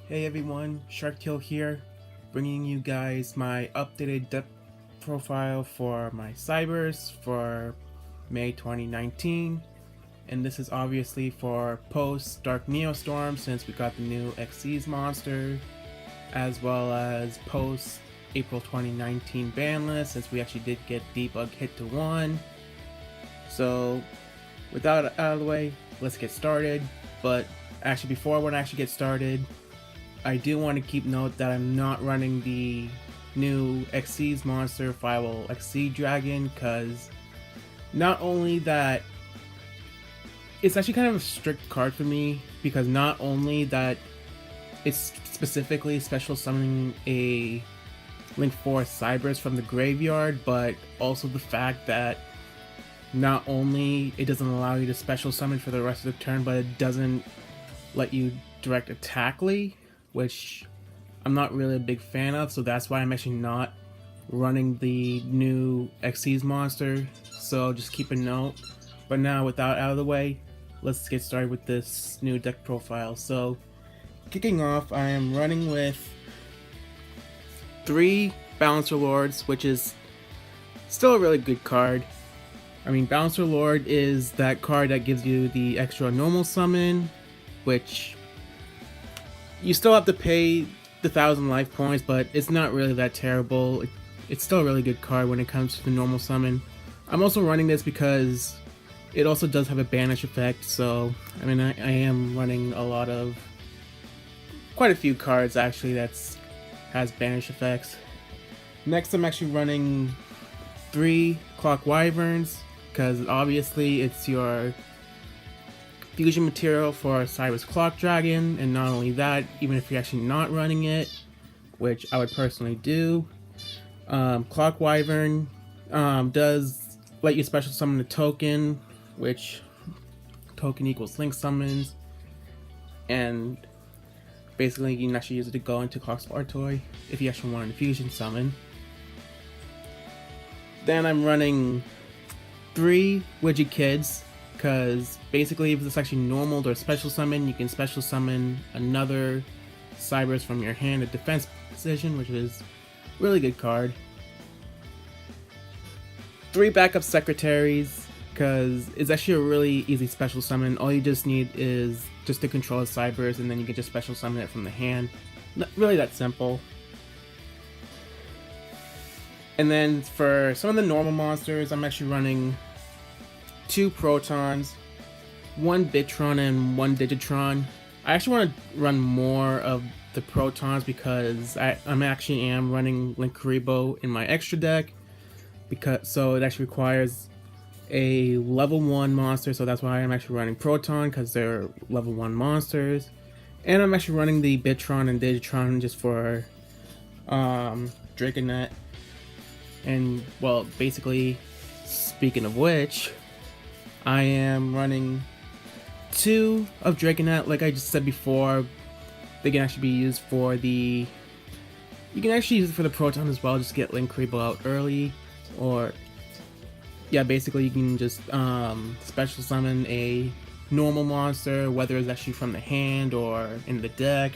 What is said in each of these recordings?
Hey everyone, Sharktail here, bringing you guys my updated depth profile for my Cyberse for May 2019, and this is obviously for post Dark Neostorm since we got the new XYZ monster, as well as post April 2019 Banlist since we actually did get debug hit to 1. So without out of the way, let's get started. But actually, before I get started, I do want to keep note that I'm not running the new XYZ monster Firewall Exceed Dragon, because not only that it's actually kind of a strict card for me, because not only that it's specifically special summoning a Link 4 Cyberse from the graveyard, but also the fact that not only it doesn't allow you to special summon for the rest of the turn, but it doesn't let you direct attackly, which I'm not really a big fan of, so that's why I'm actually not running the new XYZ monster, so just keep a note. But now, without out of the way, let's get started with this new deck profile. So, kicking off, I am running with 3 Balancer Lords, which is still a really good card. I mean, Balancer Lord is that card that gives you the extra normal summon, which you still have to pay the 1,000 life points, but it's not really that terrible. It's still a really good card when it comes to the normal summon. I'm also running this because it also does have a banish effect, so I mean I am running quite a few cards actually that's has banish effects. Next, I'm actually running 3 Clock Wyverns, because obviously it's your fusion material for Cyberse Clock Dragon, and not only that, even if you're actually not running it, which I would personally do, Clock Wyvern does let you special summon a token, which token equals link summons, and basically you can actually use it to go into Clock Spartoy if you actually want a fusion summon. Then I'm running 3 Widget Kids, because basically if it's actually normal or special summon, you can special summon another Cyberse from your hand at defense position, which is a really good card. 3 backup secretaries, because it's actually a really easy special summon. All you just need is just to control a Cyberse, and then you can just special summon it from the hand. Not really that simple. And then for some of the normal monsters, I'm actually running 2 Protons, 1 Bitron, and 1 Digitron. I actually want to run more of the Protons because I'm actually running Link Karibo in my extra deck, so it actually requires a level 1 monster, so that's why I'm actually running Proton, because they're level 1 monsters. And I'm actually running the Bitron and Digitron just for Dragonet. And well, basically, speaking of which, I am running 2 of Dragonet. Like I just said before, they can actually be used for the... You can actually use it for the Proton as well, just get Link Karibo out early. Or, yeah, basically you can just special summon a normal monster, whether it's actually from the hand or in the deck.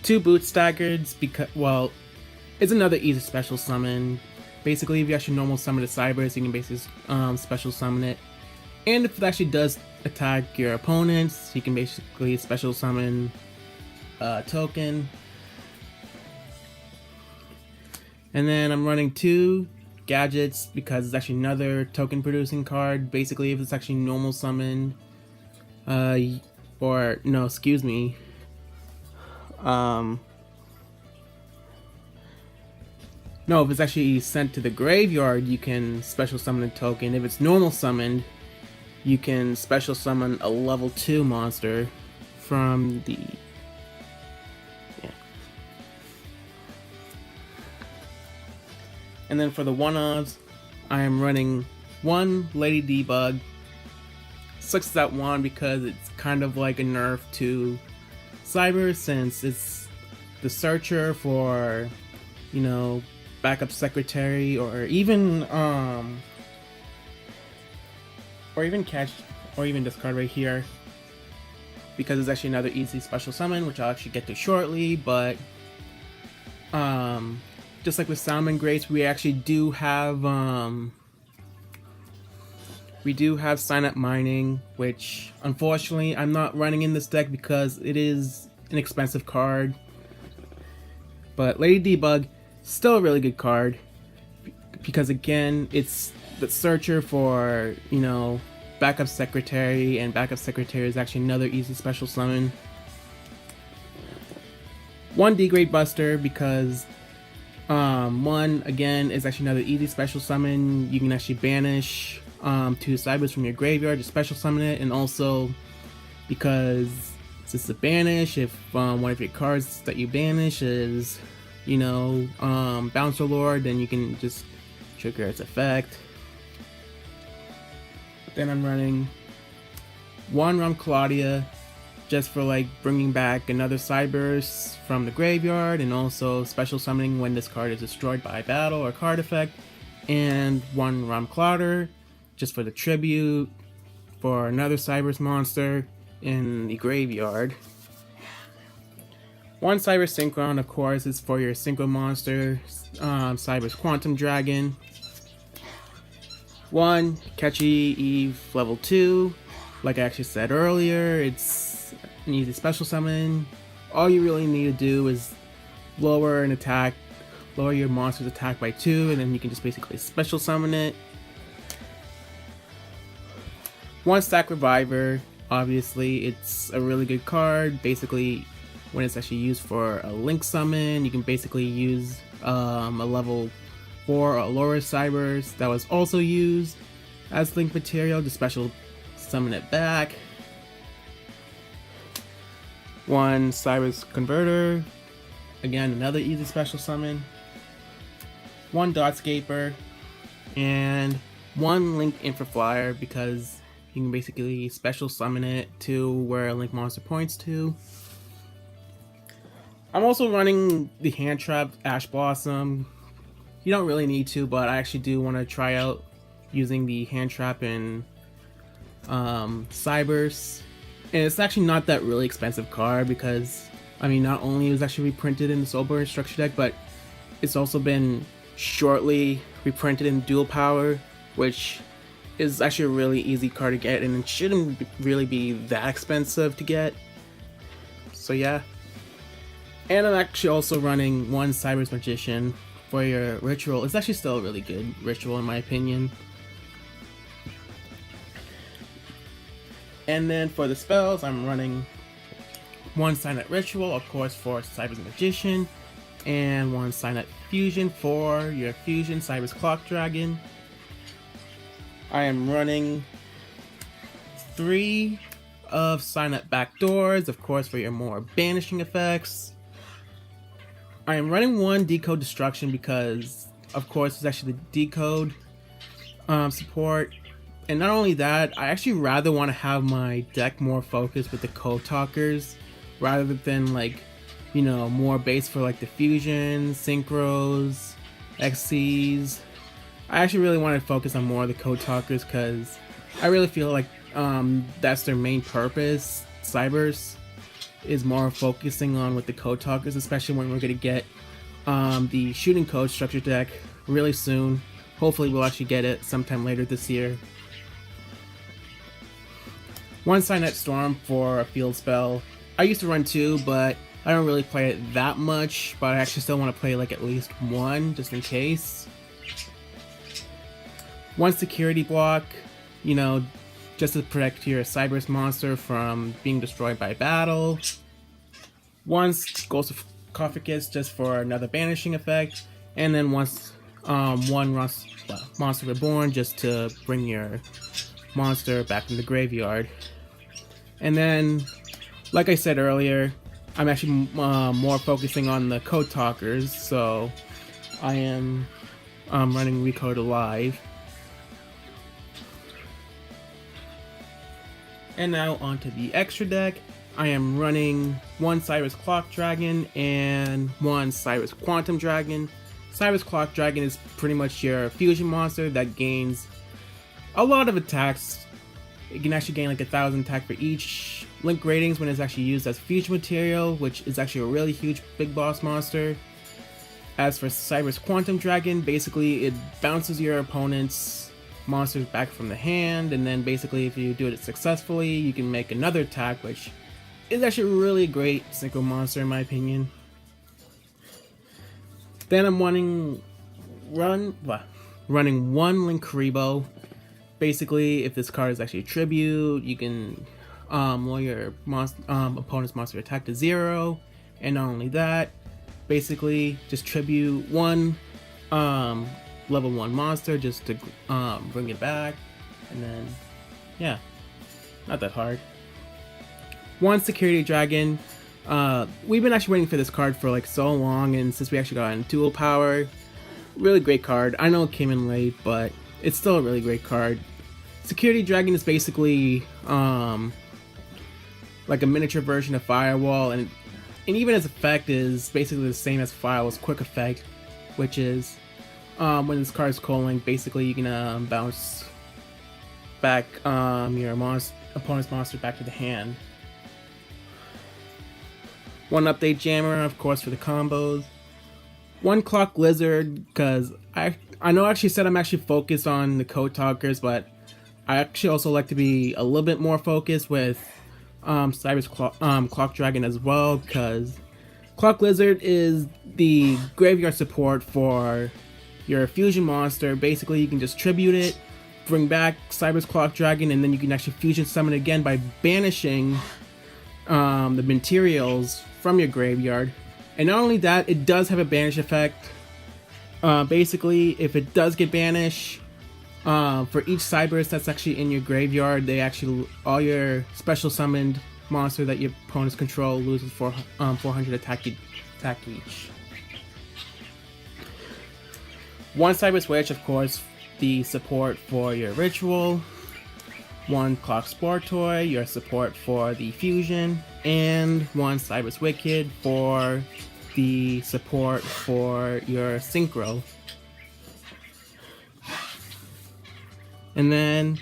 2 Boot Staggards, because, well, it's another easy special summon. Basically, if you actually normal summon a Cyberse, you can basically special summon it. And if it actually does attack your opponents, you can basically special summon a token. And then I'm running 2 Gadgets, because it's actually another token producing card. Basically, if it's actually normal summoned, or no, excuse me. No, if it's actually sent to the graveyard, you can special summon a token. If it's normal summoned, you can special summon a level 2 monster from the... Yeah. And then for the one-offs, I am running 1 Lady Debug. Sucks that one because it's kind of like a nerf to Cyber, since it's the searcher for, you know, backup secretary, or even catch, or even this card right here. because it's actually another easy special summon, which I'll actually get to shortly. But just like with Salmon Grace, we actually do have Sign Up Mining, which unfortunately I'm not running in this deck because it is an expensive card. But Lady Debug, still a really good card, because again, it's the searcher for, you know, Backup Secretary, and Backup Secretary is actually another easy special summon. 1 D-Grade Buster, because 1, again, is actually another easy special summon. You can actually banish 2 Cyberse from your graveyard to special summon it, and also because since the banish, if one of your cards that you banish is, you know, Bouncer Lord, then you can just trigger its effect. Then I'm running 1 Rum Claudia, just for like bringing back another Cyberse from the graveyard, and also special summoning when this card is destroyed by battle or card effect, and 1 Rum Clouder, just for the tribute for another Cyberse monster in the graveyard. 1 Cyberse Synchron, of course, is for your Synchro monster, Cyberse Quantum Dragon. 1 Catchy Eve level 2, like I actually said earlier, it's an easy special summon. All you really need to do is lower your monster's attack by 2, and then you can just basically special summon it. 1 Stack Reviver, obviously it's a really good card. Basically, when it's actually used for a Link summon, you can basically use a level 4 Allura Cyberse that was also used as Link material to special summon it back. 1 Cyberse Converter, again another easy special summon. 1 Dotscaper, and 1 Link Infraflyer, because you can basically special summon it to where a Link monster points to. I'm also running the Hand Trap Ash Blossom. You don't really need to, but I actually do want to try out using the Hand Trap in Cyberse. And it's actually not that really expensive card, because, I mean, not only is it actually reprinted in the Soulburn Structure deck, but it's also been shortly reprinted in Dual Power, which is actually a really easy card to get, and it shouldn't really be that expensive to get. So yeah. And I'm actually also running 1 Cyberse Magician for your ritual. It's actually still a really good ritual in my opinion. And then for the spells, I'm running 1 Signet Ritual, of course, for Cyberse Magician, and 1 Signet Fusion for your Fusion Cyberse Clock Dragon. I am running 3 of Signet Backdoors, of course, for your more banishing effects. I am running 1 Decode Destruction because, of course, it's actually the Decode support. And not only that, I actually rather want to have my deck more focused with the Code Talkers, rather than, like, you know, more base for like the Fusions, Synchros, XCs. I actually really want to focus on more of the Code Talkers, because I really feel like that's their main purpose. Cyberse is more focusing on with the Code Talkers, especially when we're going to get the Shooting Code Structure deck really soon. Hopefully we'll actually get it sometime later this year. 1 Signet Storm for a field spell. I used to run 2, but I don't really play it that much, but I actually still want to play like at least 1 just in case. 1 Security Block, you know, just to protect your Cyberse monster from being destroyed by battle. 1 Ghost of Sarcophagus just for another banishing effect, and then 1 Monster Reborn just to bring your monster back from the graveyard. And then, like I said earlier, I'm actually more focusing on the Code Talkers, so I am running Recode Alive. And now onto the extra deck. I am running 1 Cyberse Clock Dragon and 1 Cyberse Quantum Dragon. Cyberse Clock Dragon is pretty much your fusion monster that gains a lot of attacks it can actually gain like 1,000 attack for each link ratings when it's actually used as fusion material, which is actually a really huge big boss monster. As for Cyberse Quantum Dragon, basically it bounces your opponent's monsters back from the hand, and then basically if you do it successfully, you can make another attack, which is actually a really great synchro monster in my opinion. Then I'm running one Linkuriboh. Basically, if this card is actually a tribute, you can lower your opponent's monster attack to 0, and not only that, basically just tribute one level 1 monster just to bring it back, and then yeah, not that hard. One Security Dragon. We've been actually waiting for this card for like so long, and since we actually got in dual power, really great card. I know it came in late, but it's still a really great card. Security Dragon is basically like a miniature version of Firewall, and even its effect is basically the same as Firewall's quick effect, which is when this card is calling, basically you can bounce back your opponent's monster back to the hand. One Update Jammer, of course, for the combos. One Clock Lizard, because I know I actually said I'm actually focused on the Code Talkers, but I actually also like to be a little bit more focused with Cyberse Clock Dragon as well, because Clock Lizard is the graveyard support for your fusion monster. Basically, you can just tribute it, bring back Cyberse Clock Dragon, and then you can actually fusion summon again by banishing the materials from your graveyard. And not only that, it does have a banish effect. Basically, if it does get banished, for each Cyberse that's actually in your graveyard, all your special summoned monster that your opponents control loses 400 attack each. One Cyberse Witch, of course, the support for your ritual. One Clock Sport Toy, your support for the fusion, and one Cyberse Wicked for the support for your synchro. And then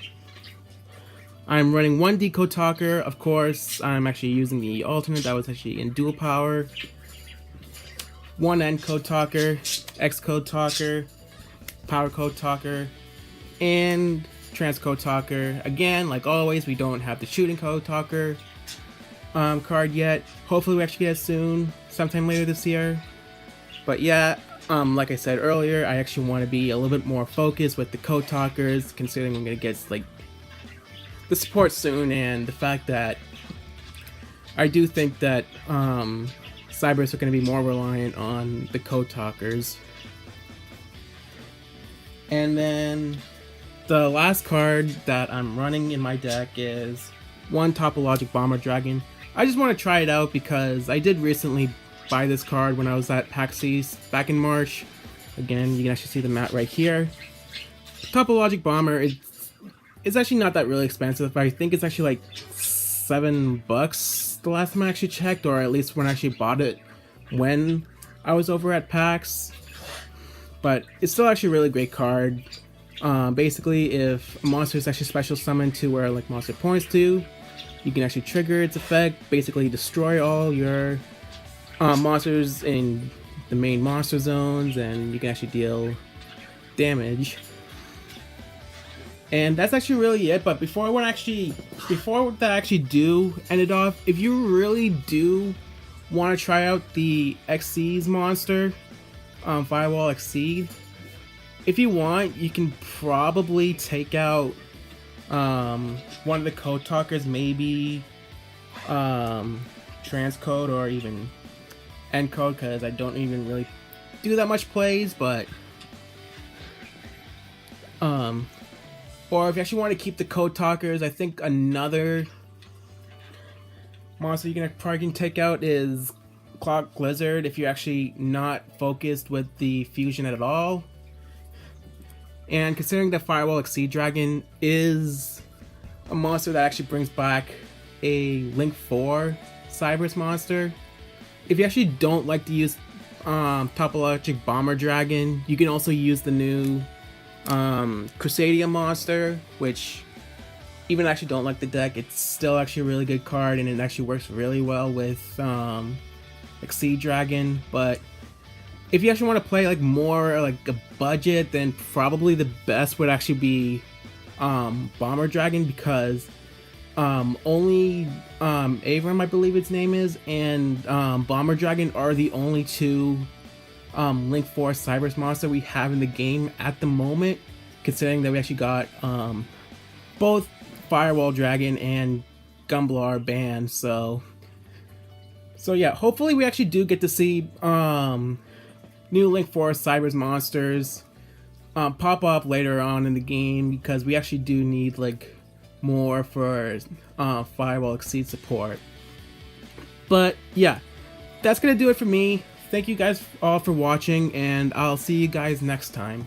I'm running one Decode Talker. Of course, I'm actually using the alternate that was actually in dual power. One Encode Talker, Xcode Talker, Power Code Talker, and Transcode Talker. Again, like always, we don't have the Shooting Code Talker card yet. Hopefully we actually get it soon, sometime later this year. But yeah, like I said earlier, I actually want to be a little bit more focused with the Code Talkers, considering I'm going to get like the support soon, and the fact that I do think that Cyberse are going to be more reliant on the Code Talkers. And then the last card that I'm running in my deck is one Topologic Bomber Dragon. I just want to try it out because I did recently buy this card when I was at PAX East back in March. Again, you can actually see the mat right here. Topologic Bomber, it's actually not that really expensive. I think it's actually like $7 the last time I actually checked, or at least when I actually bought it when I was over at PAX. But it's still actually a really great card. Basically, if a monster is actually special summoned to where like monster points to, you can actually trigger its effect, basically destroy all your monsters in the main monster zones, and you can actually deal damage. And that's actually really it. But before I actually do end it off, if you really do want to try out the XYZ monster, Firewall Exceed, if you want, you can probably take out one of the Code Talkers, maybe Transcode or even Encode, because I don't even really do that much plays. But or if you actually want to keep the Code Talkers, I think another monster you can probably take out is Clock Lizard, if you're actually not focused with the fusion at all. And considering that Firewall Exceed Dragon is a monster that actually brings back a Link 4 Cyberse monster, if you actually don't like to use Topologic Bomber Dragon, you can also use the new Crusadia monster, which even actually don't like the deck, it's still actually a really good card, and it actually works really well with Exceed Dragon. But if you actually want to play like more like a budget, then probably the best would actually be Bomber Dragon, because only Avram, I believe its name is, and Bomber Dragon are the only two Link Force Cyberse monster we have in the game at the moment, considering that we actually got both Firewall Dragon and Gumblar banned. So yeah, hopefully we actually do get to see new Link Force Cyberse monsters pop up later on in the game, because we actually do need like more for Firewall Exceed support. But yeah, that's gonna do it for me. Thank you guys all for watching, and I'll see you guys next time.